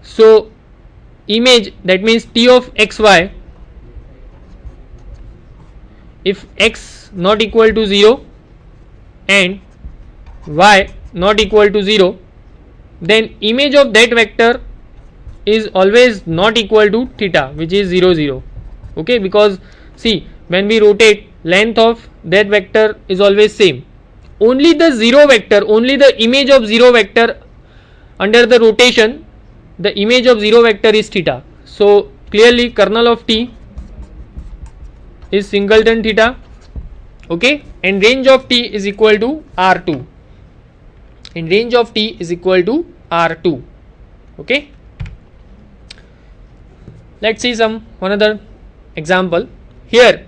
So image, that means t of xy, if x not equal to 0 and y not equal to 0, then image of that vector is always not equal to theta, which is 0 0. Okay, because see, when we rotate, length of that vector is always same. Only the 0 vector, only the image of 0 vector under the rotation, the image of 0 vector is theta. So clearly kernel of t is singleton theta. Okay, and range of t is equal to r2, and range of t is equal to r2. Okay, let's see one other example. Here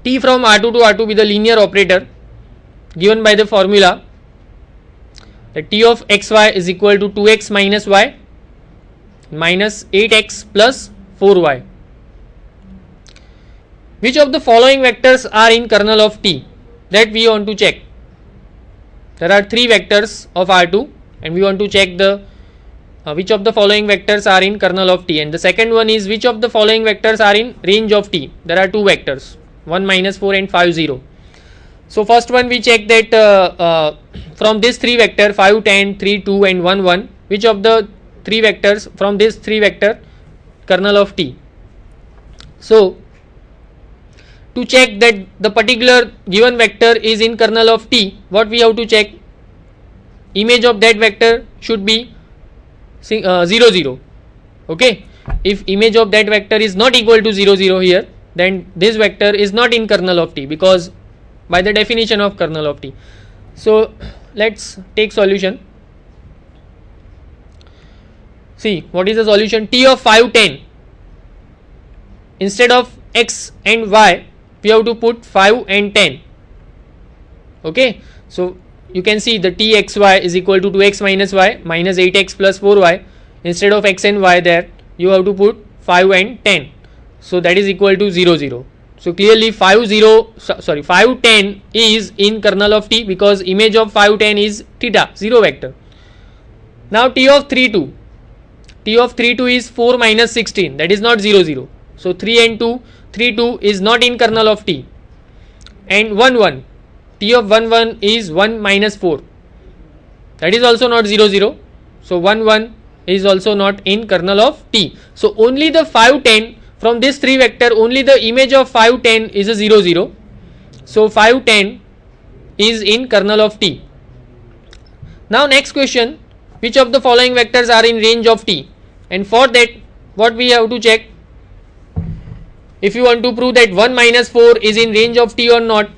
t from r2 to r2 with the linear operator given by the formula that t of xy is equal to 2x minus y minus 8x plus 4y. Which of the following vectors are in kernel of t? That we want to check. There are 3 vectors of R2 and we want to check the which of the following vectors are in kernel of t, and the second one is which of the following vectors are in range of t. There are 2 vectors, 1 minus 4 and 5 0. So first one we check that from this 3 vector 5 10 3 2 and 1 1, which of the 3 vectors from this 3 vector kernel of t. So to check that the particular given vector is in kernel of t, what we have to check? Image of that vector should be 0 0. Okay, if image of that vector is not equal to 0 0 here, then this vector is not in kernel of t, because by the definition of kernel of t. So let's take solution. See, what is the solution? T of 5 10, instead of x and y we have to put 5 and 10. Okay, so you can see the txy is equal to 2x minus y minus 8x plus 4y. Instead of x and y there you have to put 5 and 10, so that is equal to 0 0. So clearly 5 10 is in kernel of t, because image of 5 10 is theta, 0 vector. Now t of 3 2, t of 3 2 is 4 minus 16, that is not 0 0. So 3 and 2, 3 2 is not in kernel of t, and 1 1, t of 1 1 is 1 minus 4, that is also not 0 0. So 1 1 is also not in kernel of t. So only the 5 10 from this 3 vector, only the image of 5 10 is a 0 0. So 5 10 is in kernel of t. Now next question, which of the following vectors are in range of t? And for that what we have to check? If you want to prove that 1 minus 4 is in range of t or not,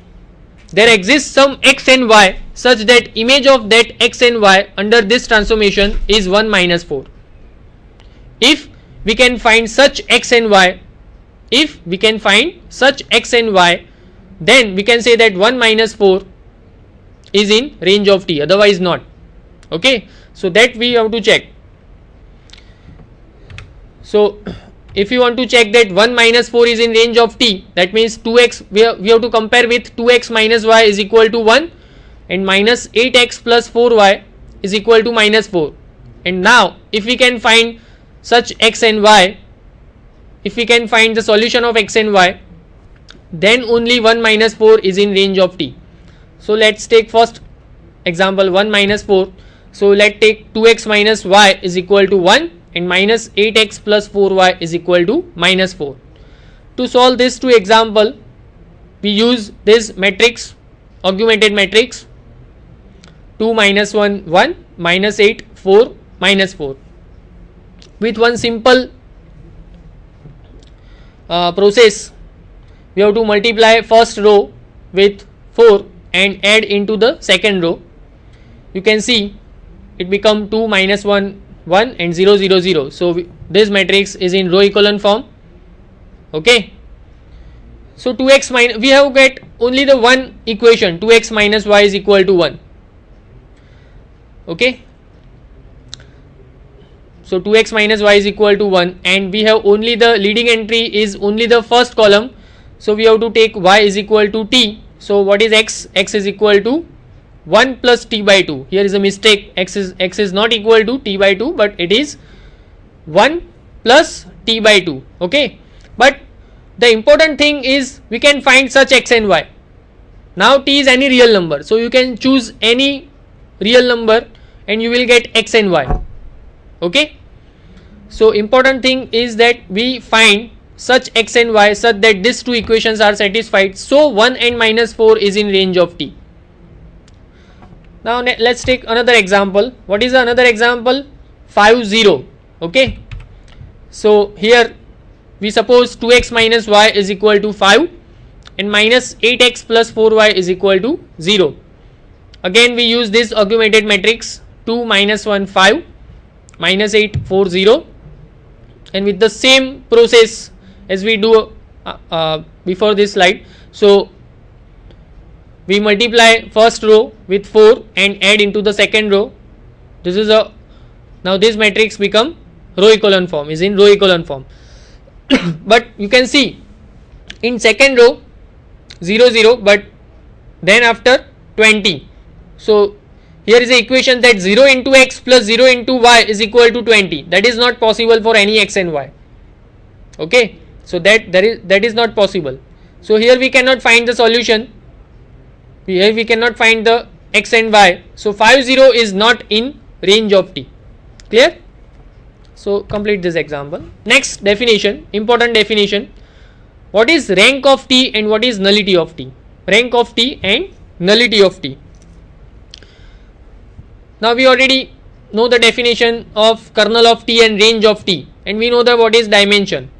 there exists some x and y such that image of that x and y under this transformation is 1 minus 4. If we can find such x and y, then we can say that 1 minus 4 is in range of t, otherwise not. Okay, so that we have to check. So if you want to check that 1 minus 4 is in range of t, that means 2x, we have to compare with 2x minus y is equal to 1 and minus 8x plus 4y is equal to minus 4. And now if we can find such x and y, if we can find the solution of x and y, then only 1 minus 4 is in range of t. So let's take first example 1 minus 4. So let's take 2x minus y is equal to 1 and minus 8x plus 4y is equal to minus 4. To solve this 2 example, we use this matrix, augmented matrix, 2 minus 1 1 minus 8 4 minus 4. With one simple process, we have to multiply first row with 4 and add into the second row. You can see it become 2 minus 1 1 and 0 0 0. So this matrix is in row echelon form. Okay, so 2x minus, we have get only the one equation, 2x minus y is equal to 1. Okay, so 2x minus y is equal to 1 and we have only the leading entry is only the first column. So we have to take y is equal to t. So what is x? X is equal to 1 plus t by 2. Here is a mistake, x is not equal to t by 2, but it is 1 plus t by 2. Okay, but the important thing is we can find such x and y. Now t is any real number, so you can choose any real number and you will get x and y. Okay, so important thing is that we find such x and y such that these two equations are satisfied, so 1 and minus 4 is in range of t. Now let's take another example. What is another example? 5 0. Okay, so here we suppose 2x minus y is equal to 5 and minus 8x plus 4y is equal to 0. Again we use this augmented matrix, 2 minus 1 5 minus 8 4 0, and with the same process as we do before this slide. So we multiply first row with 4 and add into the second row. This is a, now this matrix become row echelon form, is in row echelon form. But you can see in second row 0 0, but then after 20. So here is a equation that 0 into x plus 0 into y is equal to 20. That is not possible for any x and y. Okay, so that is not possible. So here we cannot find the solution. Here we cannot find the x and y. So 5 0 is not in range of t. Clear? So complete this example. Next definition, important definition. What is rank of t and what is nullity of t? Rank of t and nullity of t. Now we already know the definition of kernel of t and range of t, and we know that what is dimension.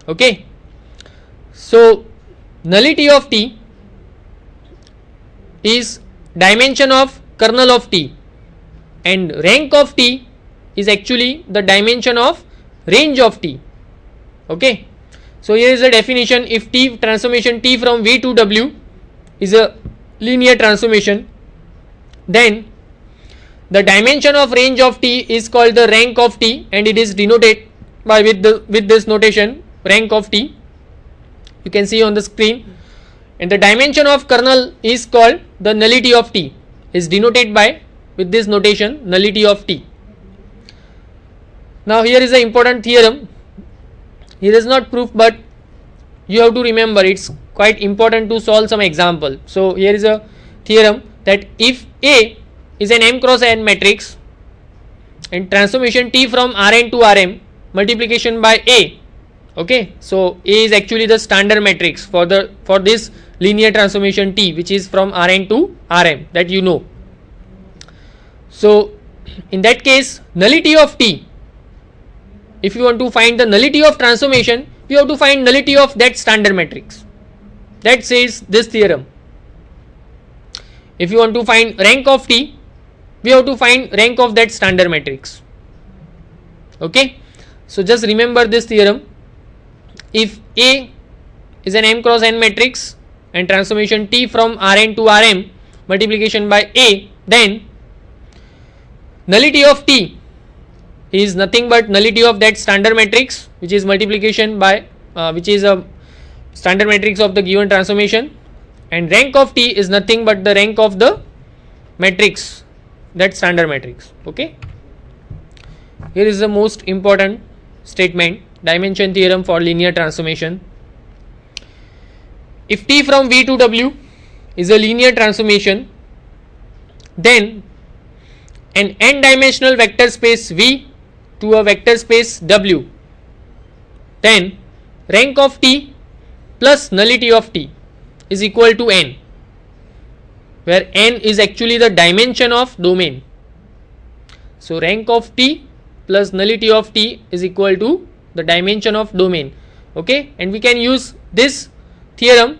Okay, so nullity of t is dimension of kernel of t, and rank of t is actually the dimension of range of t. Okay, so here is the definition. If t transformation t from V to W is a linear transformation, then the dimension of range of t is called the rank of t, and it is denoted by with this notation, rank of t. You can see on the screen. And the dimension of kernel is called the nullity of t, is denoted by with this notation, nullity of t. Now here is an important theorem. Here is not proof, but you have to remember, it's quite important to solve some example. So here is a theorem that if A is an m cross n matrix and transformation t from Rn to Rm multiplication by A. Okay, so A is actually the standard matrix for this linear transformation t, which is from Rn to Rm, that you know. So in that case, nullity of t, if you want to find the nullity of transformation, you have to find nullity of that standard matrix. That says this theorem. If you want to find rank of t, we have to find rank of that standard matrix. Okay, so just remember this theorem. If A is an m cross n matrix and transformation t from Rn to Rm multiplication by A, then nullity of t is nothing but nullity of that standard matrix, which is multiplication by which is a standard matrix of the given transformation, and rank of t is nothing but the rank of the matrix, that standard matrix. Okay, here is the most important statement, dimension theorem for linear transformation. If t from V to W is a linear transformation, then an n dimensional vector space V to a vector space W, then rank of t plus nullity of t is equal to n, where n is actually the dimension of domain. So rank of t plus nullity of t is equal to the dimension of domain. Okay, and we can use this theorem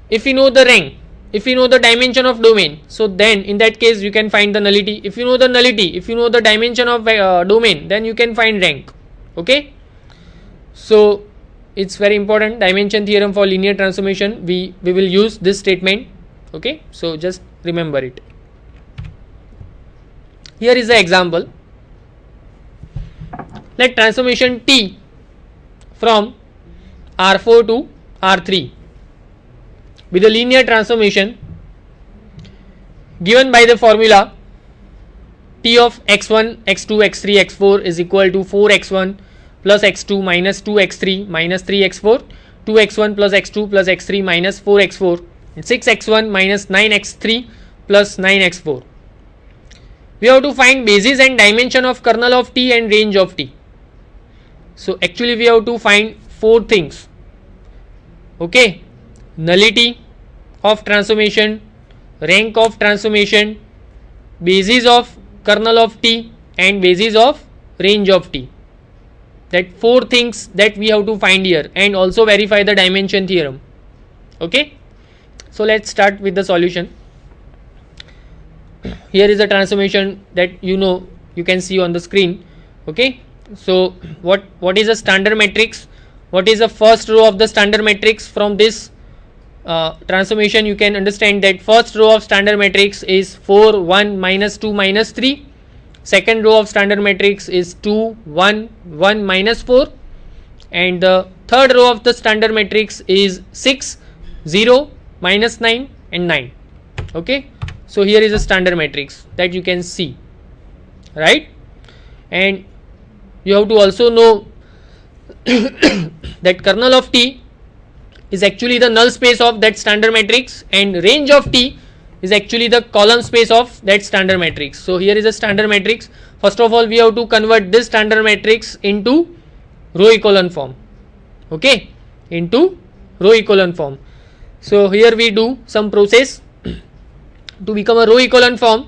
if we know the rank, if we know the dimension of domain. So then in that case you can find the nullity. If you know the nullity, if you know the dimension of domain, then you can find rank. Okay, so it's very important, dimension theorem for linear transformation. We will use this statement. Okay, so just remember it. Here is the example. Let transformation t from R4 to R3 with a linear transformation given by the formula t of x1, x2, x3, x4 is equal to 4x1 plus x2 minus 2x3 minus 3x4, 2x1 plus x2 plus x3 minus 4x4, and 6x1 minus 9x3 plus 9x4. We have to find basis and dimension of kernel of T and range of T. So actually we have to find four things. Okay, nullity of transformation, rank of transformation, basis of kernel of T, and basis of range of T. That four things that we have to find here, and also verify the dimension theorem. Okay, so let's start with the solution. Here is a transformation that you can see on the screen. Okay, so what is a standard matrix? What is the first row of the standard matrix? From this transformation you can understand that first row of standard matrix is 4 1 minus 2 minus 3. Second row of standard matrix is 2 1 1 minus 4, and the third row of the standard matrix is 6 0 minus 9 and 9. Okay, so here is a standard matrix that you can see, right? And you have to also know that kernel of T is actually the null space of that standard matrix, and range of T is actually the column space of that standard matrix. So here is a standard matrix. First of all, we have to convert this standard matrix into row echelon form. Okay, into row echelon form. So here we do some process to become a row echelon form.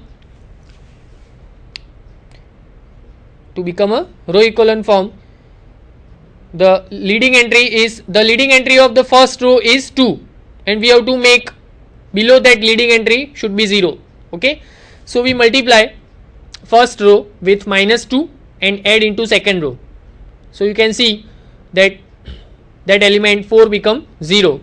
To become a row echelon form, the leading entry of the first row is 2, and we have to make below that leading entry should be 0. Okay, so we multiply first row with minus 2 and add into second row. So you can see that element 4 become 0.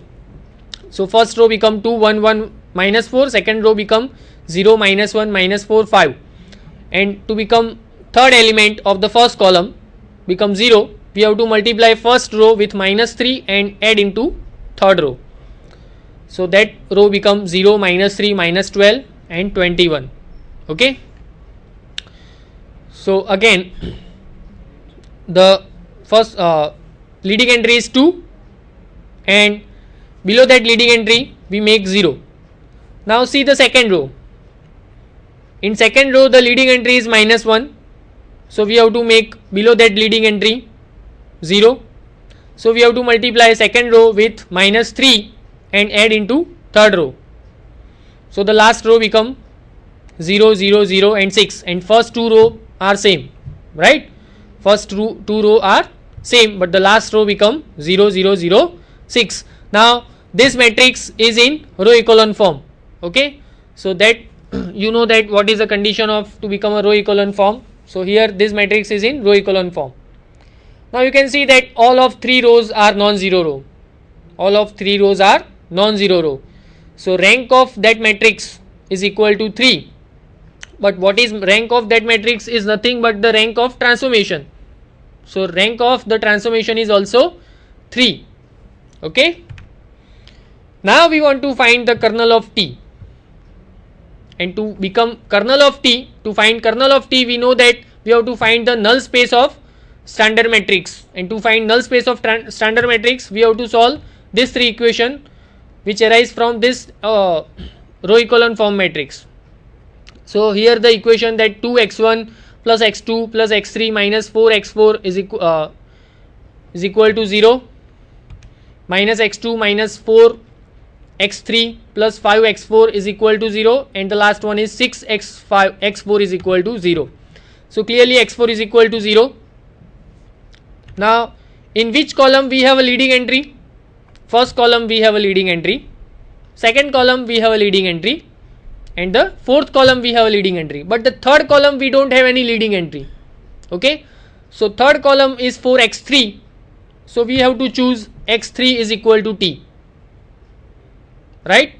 So first row become 2 1 1 minus 4, second row become 0 minus 1 minus 4 5, and to become third element of the first column become 0, we have to multiply first row with minus 3 and add into third row. So that row becomes 0 minus 3 minus 12 and 21. Okay, so again the first leading entry is 2, and below that leading entry we make 0. Now see the second row. In second row the leading entry is minus 1, so we have to make below that leading entry 0. So we have to multiply second row with minus 3 and add into third row. So the last row become 0 0 0 and 6, and first two row are same, right? First two row are same, but the last row become 0 0 0 6. Now this matrix is in row echelon form. Okay, so that you know that what is the condition of to become a row echelon form. So here this matrix is in row echelon form. Now you can see that all of three rows are non-zero row. All of three rows are non-zero row. So rank of that matrix is equal to 3. But what is rank of that matrix is nothing but the rank of transformation. So rank of the transformation is also 3. Okay. Now we want to find the kernel of T. And to become kernel of T, to find kernel of T, we know that we have to find the null space of standard matrix, and to find null space of standard matrix we have to solve this three equation which arise from this row echelon form matrix. So here the equation that 2x1 plus x2 plus x3 minus 4x4 is equal to 0, minus x2 minus 4x3 plus 5x4 is equal to 0, and the last one is 6x4 is equal to 0. So clearly x4 is equal to 0. Now in which column we have a leading entry? First column we have a leading entry, second column we have a leading entry, and the fourth column we have a leading entry, but the third column we don't have any leading entry. Okay, so third column is 4x3, so we have to choose x3 is equal to T, right?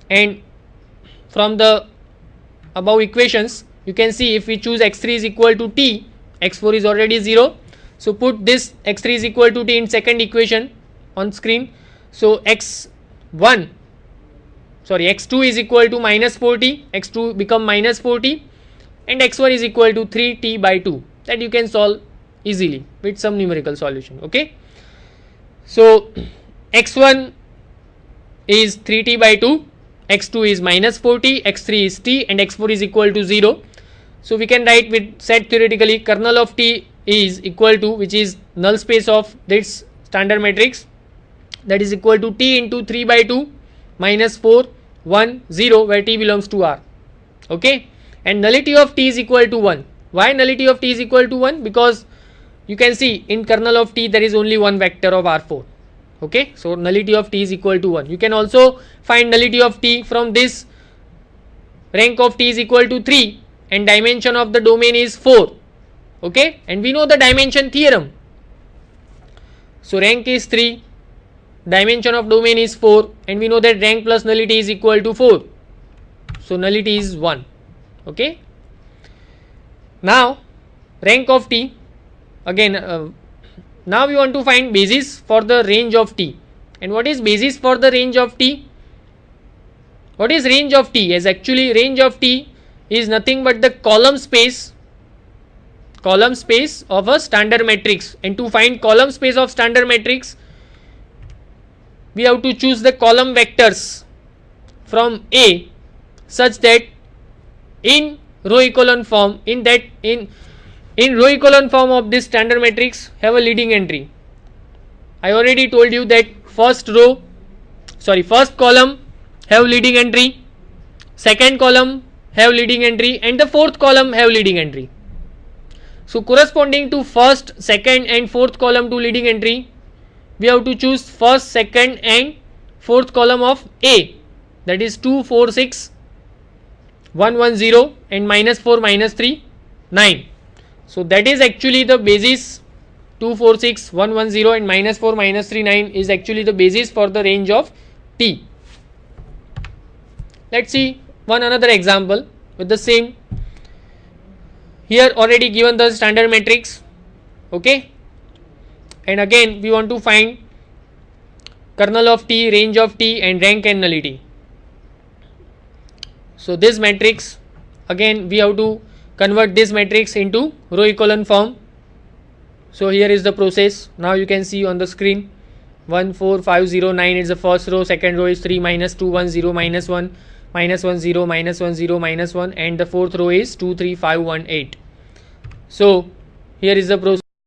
And from the above equations you can see if we choose x3 is equal to T, x4 is already 0. So put this x3 is equal to T in second equation on screen. So x2 is equal to minus 4T, x2 become minus 4T, and x1 is equal to 3t by 2, that you can solve easily with some numerical solution. Okay, so x1 is 3t by 2, x2 is minus 4t, x3 is t, and x4 is equal to 0. So we can write with set theoretically kernel of t is equal to, which is null space of this standard matrix, that is equal to t into 3 by 2 minus 4 1 0, where t belongs to R. Okay, and nullity of t is equal to 1. Why nullity of t is equal to 1? Because you can see in kernel of t there is only one vector of R4. Okay, so nullity of t is equal to 1. You can also find nullity of t from this, rank of t is equal to 3 and dimension of the domain is 4. Okay, and we know the dimension theorem. So rank is 3, dimension of domain is 4, and we know that rank plus nullity is equal to 4. So nullity is 1. Okay, now rank of t, again now we want to find basis for the range of t. And what is basis for the range of t? What is range of t? As actually range of t is nothing but the column space of a standard matrix, and to find column space of standard matrix we have to choose the column vectors from A such that in row echelon form, in row echelon form of this standard matrix have a leading entry. I already told you that first column have leading entry, second column have leading entry, and the fourth column have leading entry. So corresponding to first, second and fourth column to leading entry, we have to choose first, second and fourth column of A, that is 2 4 6 1 1 0 and minus 4 minus 3 9. So that is actually the basis. 2 4 6 1 1 0 and minus 4 minus 3 9 is actually the basis for the range of t. Let's see one another example with the same. Here already given the standard matrix. Okay, and again we want to find kernel of t, range of t, and rank and nullity. So this matrix, again we have to convert this matrix into row echelon form. So here is the process. Now you can see on the screen 1 4 5 0 9 is the first row, second row is 3 minus 2 1 0 minus 1 minus 1 0 minus 1 0 minus 1, and the fourth row is 2 3 5 1 8. So here is the process.